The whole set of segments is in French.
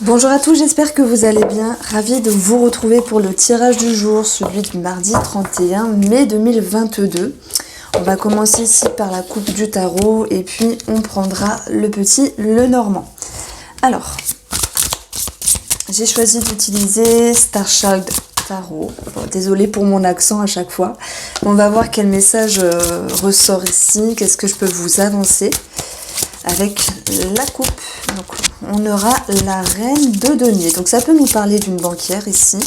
Bonjour à tous, j'espère que vous allez bien. Ravie de vous retrouver pour le tirage du jour, celui du mardi 31 mai 2022. On va commencer ici par la coupe du tarot et puis on prendra le petit Lenormand. Alors, j'ai choisi d'utiliser Starchild Tarot. Bon, désolée pour mon accent à chaque fois. On va voir quel message ressort ici, qu'est-ce que je peux vous avancer avec la coupe. Donc, on aura la reine de denier. Donc ça peut nous parler d'une banquière ici.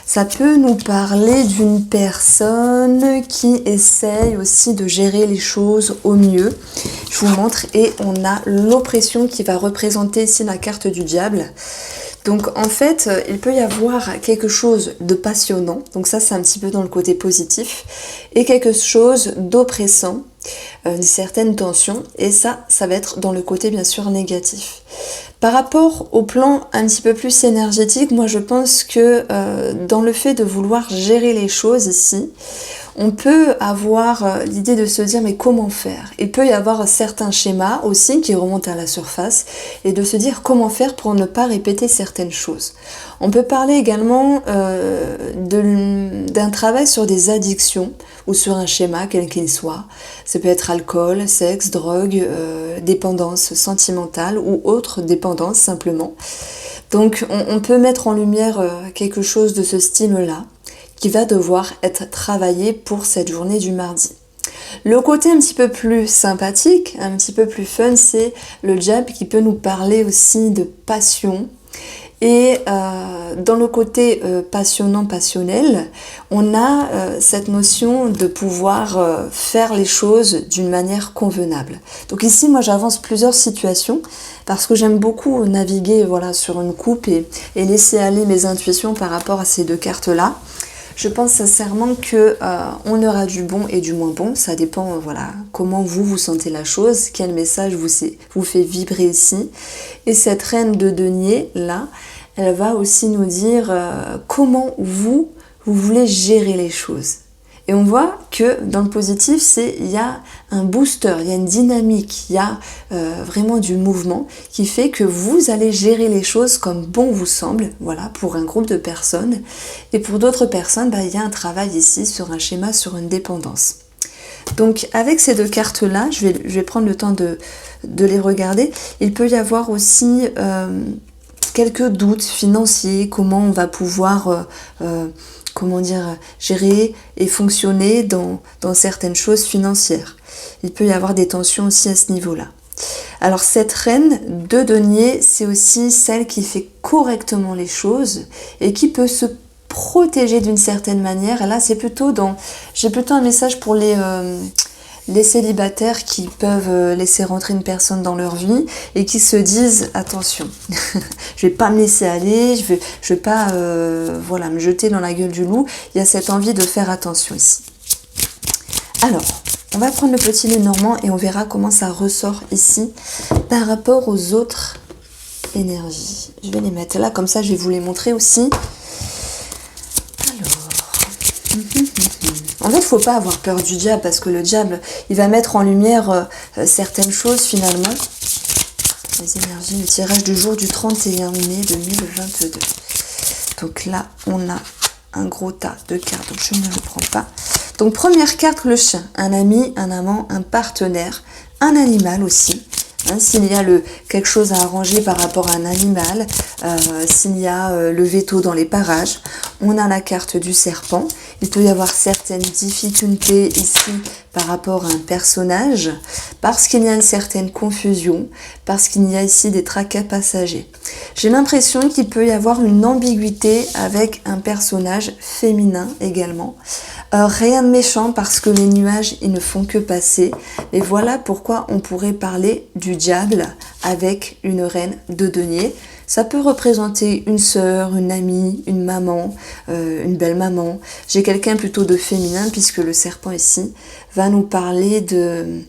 Ça peut nous parler d'une personne qui essaye aussi de gérer les choses au mieux. Je vous montre et on a l'oppression qui va représenter ici la carte du diable. Donc en fait, il peut y avoir quelque chose de passionnant, donc ça c'est un petit peu dans le côté positif, et quelque chose d'oppressant, une certaine tension, et ça va être dans le côté bien sûr négatif. Par rapport au plan un petit peu plus énergétique, moi je pense que dans le fait de vouloir gérer les choses ici, on peut avoir l'idée de se dire mais comment faire? Il peut y avoir certains schémas aussi qui remontent à la surface et de se dire comment faire pour ne pas répéter certaines choses. On peut parler également d'un travail sur des addictions ou sur un schéma quel qu'il soit. Ça peut être alcool, sexe, drogue, dépendance sentimentale ou autre dépendance simplement. Donc on peut mettre en lumière quelque chose de ce style-là, qui va devoir être travaillé pour cette journée du mardi. Le côté un petit peu plus sympathique, un petit peu plus fun, c'est le diable qui peut nous parler aussi de passion. Et dans le côté passionnant, passionnel, on a cette notion de pouvoir faire les choses d'une manière convenable. Donc ici, moi, j'avance plusieurs situations parce que j'aime beaucoup naviguer sur une coupe et laisser aller mes intuitions par rapport à ces deux cartes-là. Je pense sincèrement que on aura du bon et du moins bon. Ça dépend, comment vous sentez la chose, quel message vous fait vibrer ici. Et cette reine de denier, là, elle va aussi nous dire comment vous voulez gérer les choses. Et on voit que dans le positif, il y a un booster, il y a une dynamique, il y a vraiment du mouvement qui fait que vous allez gérer les choses comme bon vous semble, pour un groupe de personnes. Et pour d'autres personnes, il y a un travail ici sur un schéma, sur une dépendance. Donc avec ces deux cartes-là, je vais prendre le temps de les regarder. Il peut y avoir aussi quelques doutes financiers, comment on va pouvoir gérer et fonctionner dans certaines choses financières. Il peut y avoir des tensions aussi à ce niveau-là. Alors cette reine de denier, c'est aussi celle qui fait correctement les choses et qui peut se protéger d'une certaine manière. Et là, j'ai plutôt un message pour les célibataires qui peuvent laisser rentrer une personne dans leur vie et qui se disent attention, je vais pas me laisser aller, je vais pas me jeter dans la gueule du loup. Il y a cette envie de faire attention ici. Alors, on va prendre le petit Lenormand et on verra comment ça ressort ici par rapport aux autres énergies. Je vais les mettre là, comme ça je vais vous les montrer aussi. En fait, il ne faut pas avoir peur du diable parce que le diable, il va mettre en lumière certaines choses finalement. Les énergies, le tirage du jour du 31 mai 2022. Donc là, on a un gros tas de cartes, donc je ne le prends pas. Donc première carte, le chien, un ami, un amant, un partenaire, un animal aussi. S'il y a quelque chose à arranger par rapport à un animal, s'il y a le veto dans les parages, on a la carte du serpent. Il peut y avoir certaines difficultés ici par rapport à un personnage, parce qu'il y a une certaine confusion, parce qu'il y a ici des tracas passagers. J'ai l'impression qu'il peut y avoir une ambiguïté avec un personnage féminin également. Rien de méchant parce que les nuages, ils ne font que passer. Et voilà pourquoi on pourrait parler du diable avec une reine de denier. Ça peut représenter une sœur, une amie, une maman, une belle maman. J'ai quelqu'un plutôt de féminin puisque le serpent ici va nous parler de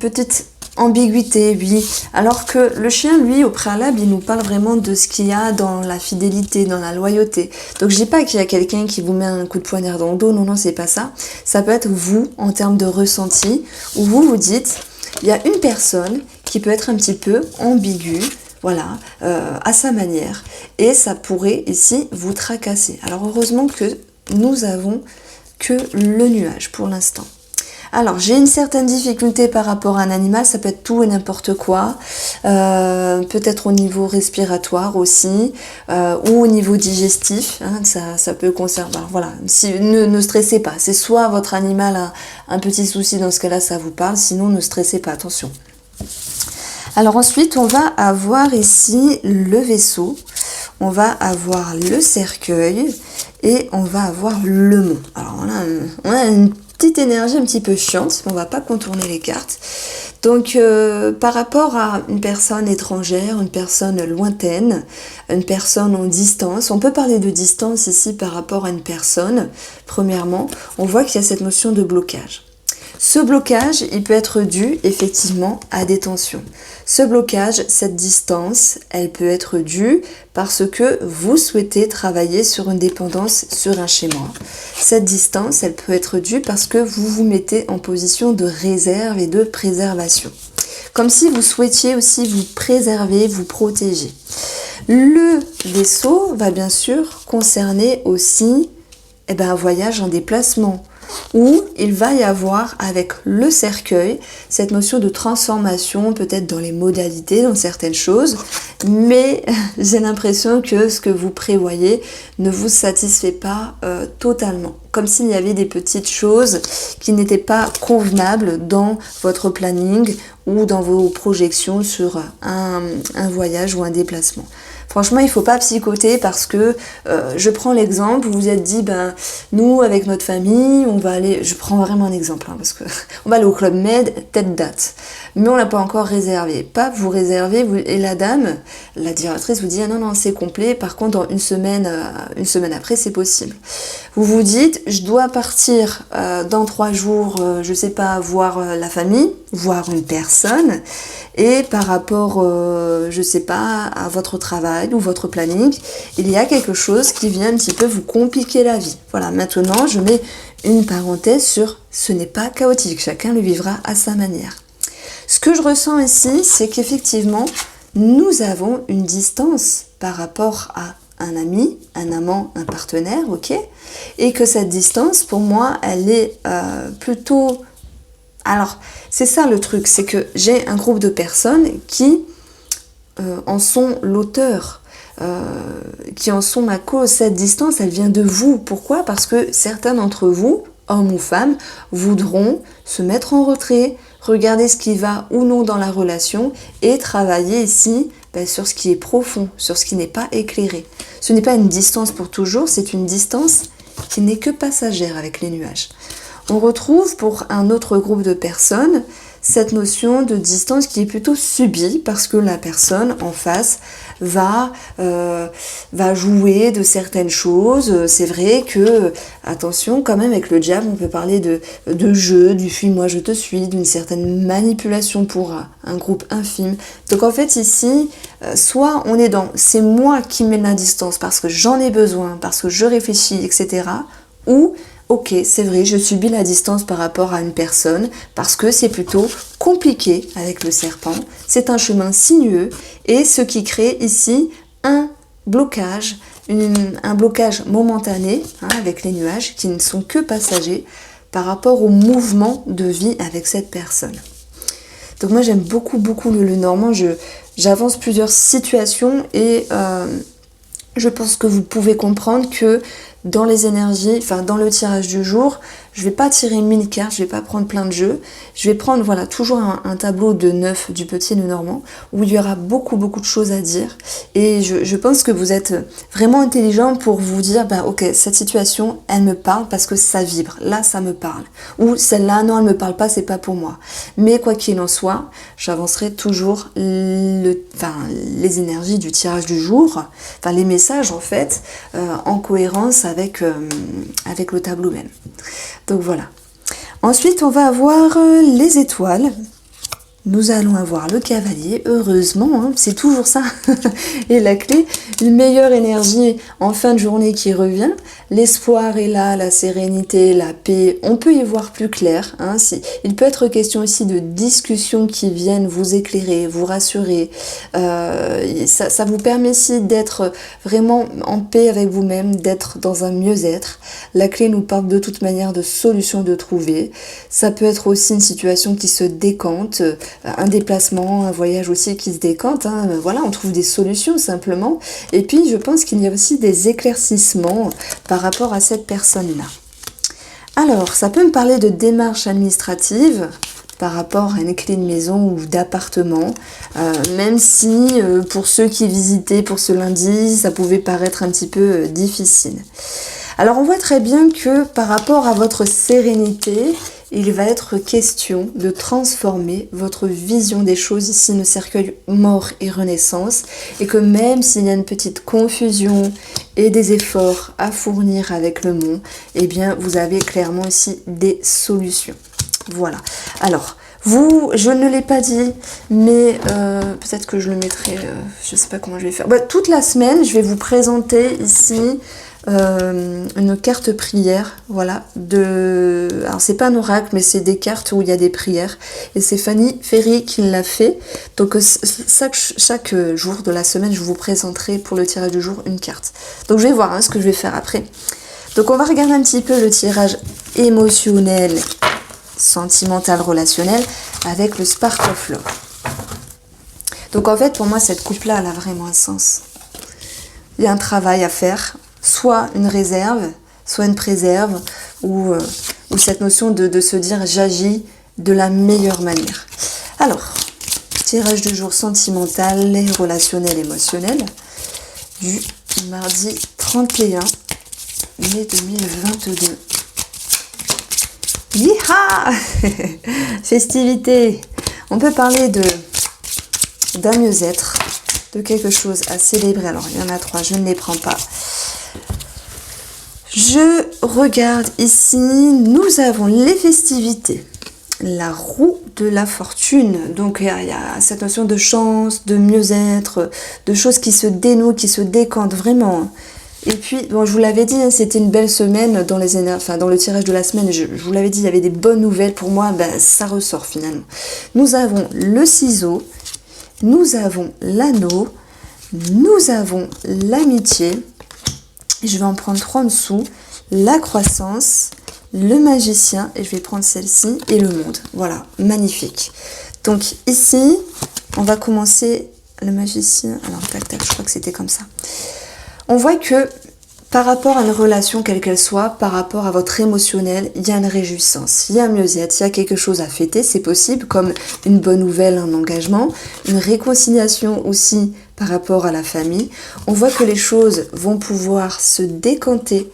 petite ambiguïté, oui. Alors que le chien, lui, au préalable, il nous parle vraiment de ce qu'il y a dans la fidélité, dans la loyauté. Donc je dis pas qu'il y a quelqu'un qui vous met un coup de poignard dans le dos, non, c'est pas ça. Ça peut être vous, en termes de ressenti, où vous vous dites, il y a une personne qui peut être un petit peu ambiguë, voilà, à sa manière. Et ça pourrait ici vous tracasser. Alors heureusement que nous avons que le nuage pour l'instant. Alors, j'ai une certaine difficulté par rapport à un animal, ça peut être tout et n'importe quoi, peut-être au niveau respiratoire aussi, ou au niveau digestif, hein, ça peut concerner, voilà, ne stressez pas, c'est soit votre animal a un petit souci, dans ce cas-là ça vous parle, sinon ne stressez pas, attention. Alors ensuite, on va avoir ici le vaisseau, on va avoir le cercueil et on va avoir le mont. Alors on a une petite énergie un petit peu chiante, on va pas contourner les cartes. Donc par rapport à une personne étrangère, une personne lointaine, une personne en distance, on peut parler de distance ici par rapport à une personne. Premièrement, on voit qu'il y a cette notion de blocage. Ce blocage, il peut être dû effectivement à des tensions. Ce blocage, cette distance, elle peut être due parce que vous souhaitez travailler sur une dépendance, sur un schéma. Cette distance, elle peut être due parce que vous vous mettez en position de réserve et de préservation. Comme si vous souhaitiez aussi vous préserver, vous protéger. Le vaisseau va bien sûr concerner aussi un voyage en déplacement, où il va y avoir avec le cercueil cette notion de transformation peut-être dans les modalités, dans certaines choses, mais j'ai l'impression que ce que vous prévoyez ne vous satisfait pas totalement, comme s'il y avait des petites choses qui n'étaient pas convenables dans votre planning ou dans vos projections sur un voyage ou un déplacement. Franchement, il ne faut pas psychoter parce que, je prends l'exemple, vous vous êtes dit, nous, avec notre famille, on va aller, je prends vraiment un exemple, parce que on va aller au Club Med, telle date, mais on l'a pas encore réservé. Pas vous réservez, et la dame, la directrice vous dit, ah non, c'est complet, par contre, dans une semaine après, c'est possible. Vous vous dites, je dois partir dans 3 jours, je sais pas, voir la famille, voir une personne, et par rapport, je sais pas, à votre travail ou votre planning, il y a quelque chose qui vient un petit peu vous compliquer la vie. Voilà, maintenant, je mets une parenthèse sur ce n'est pas chaotique, chacun le vivra à sa manière. Ce que je ressens ici, c'est qu'effectivement, nous avons une distance par rapport à un ami, un amant, un partenaire, ok, et que cette distance, pour moi, elle est plutôt... Alors, c'est ça le truc, c'est que j'ai un groupe de personnes qui en sont l'auteur, qui en sont ma cause. Cette distance, elle vient de vous. Pourquoi ? Parce que certains d'entre vous, hommes ou femmes, voudront se mettre en retrait, regarder ce qui va ou non dans la relation et travailler ici sur ce qui est profond, sur ce qui n'est pas éclairé. Ce n'est pas une distance pour toujours, c'est une distance qui n'est que passagère avec les nuages. On retrouve pour un autre groupe de personnes cette notion de distance qui est plutôt subie parce que la personne en face va jouer de certaines choses. C'est vrai que, attention, quand même avec le diable, on peut parler de jeu, du fuis-moi je te suis, d'une certaine manipulation pour un groupe infime. Donc en fait ici, soit on est dans c'est moi qui mets la distance parce que j'en ai besoin, parce que je réfléchis, etc. Ou ok, c'est vrai, je subis la distance par rapport à une personne parce que c'est plutôt compliqué avec le serpent. C'est un chemin sinueux et ce qui crée ici un blocage, un blocage momentané avec les nuages qui ne sont que passagers par rapport au mouvement de vie avec cette personne. Donc moi j'aime beaucoup le Normand, j'avance plusieurs situations et je pense que vous pouvez comprendre que dans les énergies, dans le tirage du jour, je vais pas tirer 1000 cartes, je vais pas prendre plein de jeux, je vais prendre toujours un tableau de 9 du petit Lenormand où il y aura beaucoup de choses à dire et je pense que vous êtes vraiment intelligent pour vous dire ok, cette situation elle me parle parce que ça vibre, là ça me parle, ou celle-là non elle me parle pas, c'est pas pour moi, mais quoi qu'il en soit, j'avancerai toujours les énergies du tirage du jour, les messages en fait en cohérence avec le tableau même. Donc voilà. Ensuite, on va avoir les étoiles. nous allons avoir le cavalier, heureusement, hein, c'est toujours ça. Et la clé, une meilleure énergie en fin de journée qui revient. L'espoir est là, la sérénité, la paix, on peut y voir plus clair. Hein, il peut être question aussi de discussions qui viennent vous éclairer, vous rassurer. Ça vous permet aussi d'être vraiment en paix avec vous-même, d'être dans un mieux-être. La clé nous parle de toute manière de solutions de trouver. Ça peut être aussi une situation qui se décante, un déplacement, un voyage aussi qui se décante, hein. Voilà, on trouve des solutions simplement. Et puis je pense qu'il y a aussi des éclaircissements par rapport à cette personne-là. Alors, ça peut me parler de démarches administratives par rapport à une clé de maison ou d'appartement, même si pour ceux qui visitaient pour ce lundi, ça pouvait paraître un petit peu difficile. Alors on voit très bien que par rapport à votre sérénité, il va être question de transformer votre vision des choses ici, le cercueil mort et renaissance, et que même s'il y a une petite confusion et des efforts à fournir avec le monde, eh bien vous avez clairement ici des solutions. Voilà. Alors, je ne l'ai pas dit, mais peut-être que je le mettrai, je ne sais pas comment je vais faire. Toute la semaine, je vais vous présenter ici une carte prière, voilà, alors c'est pas un oracle, mais c'est des cartes où il y a des prières, et c'est Fanny Ferry qui l'a fait. Donc chaque jour de la semaine, je vous présenterai pour le tirage du jour une carte. Donc je vais voir ce que je vais faire après. Donc on va regarder un petit peu le tirage émotionnel, sentimental, relationnel, avec le Spark of Love. Donc en fait, pour moi, cette coupe-là, elle a vraiment un sens. Il y a un travail à faire, soit une réserve, soit une préserve, ou cette notion de se dire j'agis de la meilleure manière. Alors, tirage du jour sentimental et relationnel émotionnel du mardi 31 mai 2022. Yiha Festivité. On peut parler d'un mieux-être, de quelque chose à célébrer. Alors, il y en a 3, je ne les prends pas. Je regarde ici, nous avons les festivités, la roue de la fortune. Donc, il y a cette notion de chance, de mieux-être, de choses qui se dénouent, qui se décantent vraiment. Et puis, bon, je vous l'avais dit, c'était une belle semaine dans le tirage de la semaine. Je vous l'avais dit, il y avait des bonnes nouvelles pour moi. Ça ressort finalement. Nous avons le ciseau, nous avons l'anneau, nous avons l'amitié. Je vais en prendre 3 en dessous. La croissance, le magicien, et je vais prendre celle-ci, et le monde. Voilà, magnifique. Donc ici, on va commencer le magicien. Alors, tac, tac, je crois que c'était comme ça. On voit que par rapport à une relation, quelle qu'elle soit, par rapport à votre émotionnel, il y a une réjouissance, il y a un mieux-être, il y a quelque chose à fêter, c'est possible, comme une bonne nouvelle, un engagement, une réconciliation aussi par rapport à la famille. On voit que les choses vont pouvoir se décanter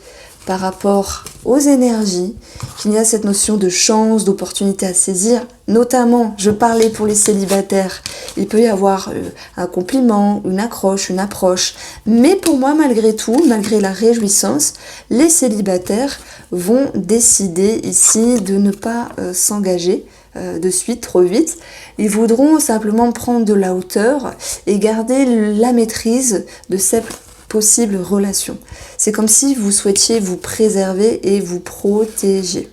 par rapport aux énergies, qu'il y a cette notion de chance, d'opportunité à saisir. Notamment, je parlais pour les célibataires, il peut y avoir un compliment, une accroche, une approche. Mais pour moi, malgré tout, malgré la réjouissance, les célibataires vont décider ici de ne pas s'engager de suite, trop vite. Ils voudront simplement prendre de la hauteur et garder la maîtrise de cette possible relation. C'est comme si vous souhaitiez vous préserver et vous protéger.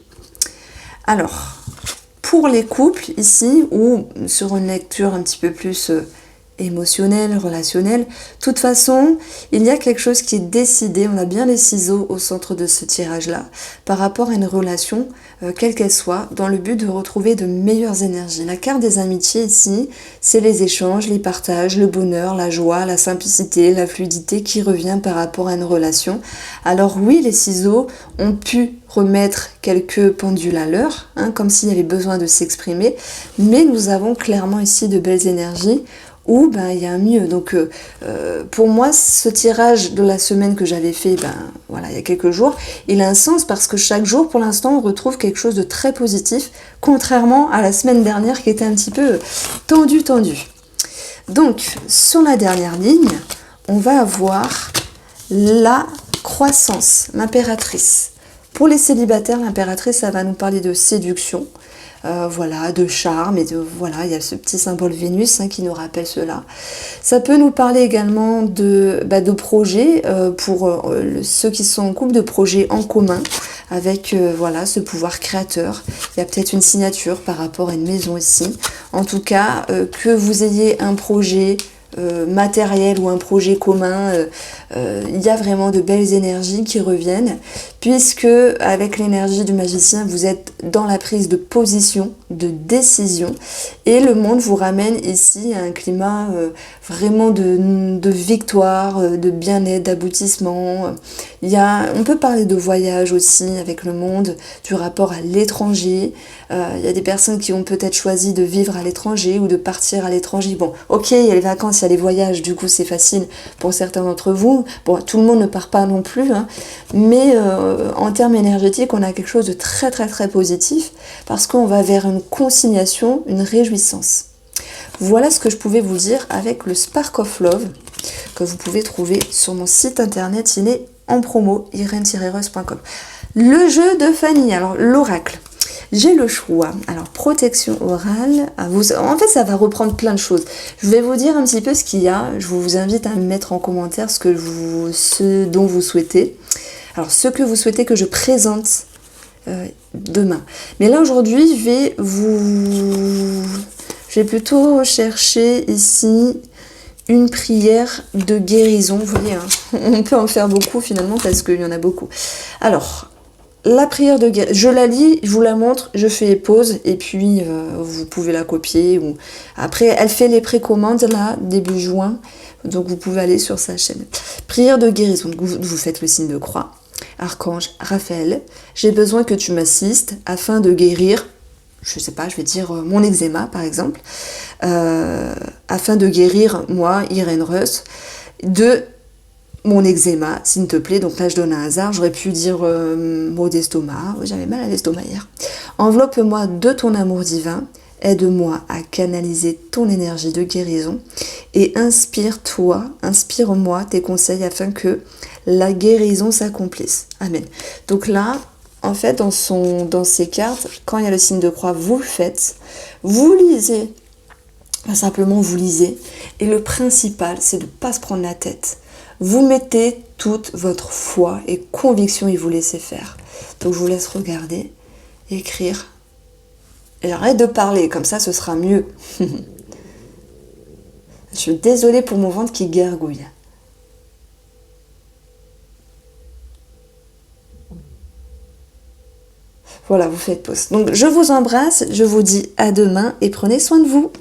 Alors, pour les couples ici, ou sur une lecture un petit peu plus émotionnelle, relationnelle, de toute façon, il y a quelque chose qui est décidé, on a bien les ciseaux au centre de ce tirage-là, par rapport à une relation, quelle qu'elle soit, dans le but de retrouver de meilleures énergies. La carte des amitiés ici, c'est les échanges, les partages, le bonheur, la joie, la simplicité, la fluidité qui revient par rapport à une relation. Alors oui, les ciseaux ont pu remettre quelques pendules à l'heure, comme s'il y avait besoin de s'exprimer, mais nous avons clairement ici de belles énergies où il y a un mieux. Donc pour moi, ce tirage de la semaine que j'avais fait voilà, il y a quelques jours, il a un sens parce que chaque jour, pour l'instant, on retrouve quelque chose de très positif, contrairement à la semaine dernière qui était un petit peu tendue. Donc, sur la dernière ligne, on va avoir la croissance, l'impératrice. Pour les célibataires, l'impératrice, ça va nous parler de séduction, voilà, de charme et voilà, il y a ce petit symbole Vénus qui nous rappelle cela. Ça peut nous parler également de projets pour ceux qui sont en couple, de projets en commun avec voilà, ce pouvoir créateur. Il y a peut-être une signature par rapport à une maison ici. En tout cas, que vous ayez un projet matériel ou un projet commun, il y a vraiment de belles énergies qui reviennent, puisque avec l'énergie du magicien, vous êtes dans la prise de position, de décision, et le monde vous ramène ici à un climat vraiment de victoire, de bien-être, d'aboutissement. On peut parler de voyage aussi avec le monde, du rapport à l'étranger. Il y a des personnes qui ont peut-être choisi de vivre à l'étranger ou de partir à l'étranger. Bon, ok, il y a les vacances, il y a les voyages, du coup c'est facile pour certains d'entre vous. Bon, tout le monde ne part pas non plus, mais en termes énergétiques, on a quelque chose de très très très positif parce qu'on va vers une consignation, une réjouissance. Voilà ce que je pouvais vous dire avec le Spark of Love que vous pouvez trouver sur mon site internet, il est en promo, irene-reus.com. Le jeu de Fanny, alors l'oracle. J'ai le choix. Alors, protection orale. En fait, ça va reprendre plein de choses. Je vais vous dire un petit peu ce qu'il y a. Je vous invite à me mettre en commentaire ce dont vous souhaitez. Alors, ce que vous souhaitez que je présente demain. Mais là, aujourd'hui, je vais plutôt chercher ici une prière de guérison. Vous voyez, on peut en faire beaucoup finalement parce qu'il y en a beaucoup. Alors, la prière de guérison, je la lis, je vous la montre, je fais pause et puis vous pouvez la copier. Après, elle fait les précommandes là, début juin, donc vous pouvez aller sur sa chaîne. Prière de guérison, vous faites le signe de croix. Archange Raphaël, j'ai besoin que tu m'assistes afin de guérir, je sais pas, je vais dire mon eczéma par exemple, afin de guérir moi, Irene Reus, de mon eczéma, s'il te plaît. Donc là, je donne un hasard. J'aurais pu dire mot d'estomac. J'avais mal à l'estomac hier. Enveloppe-moi de ton amour divin. Aide-moi à canaliser ton énergie de guérison. Et inspire-moi tes conseils afin que la guérison s'accomplisse. Amen. Donc là, en fait, dans ces cartes, quand il y a le signe de croix, vous le faites. Vous lisez. Simplement, vous lisez. Et le principal, c'est de ne pas se prendre la tête. Vous mettez toute votre foi et conviction et vous laissez faire. Donc je vous laisse regarder, écrire. Et arrête de parler, comme ça ce sera mieux. Je suis désolée pour mon ventre qui gargouille. Voilà, vous faites pause. Donc je vous embrasse, je vous dis à demain et prenez soin de vous.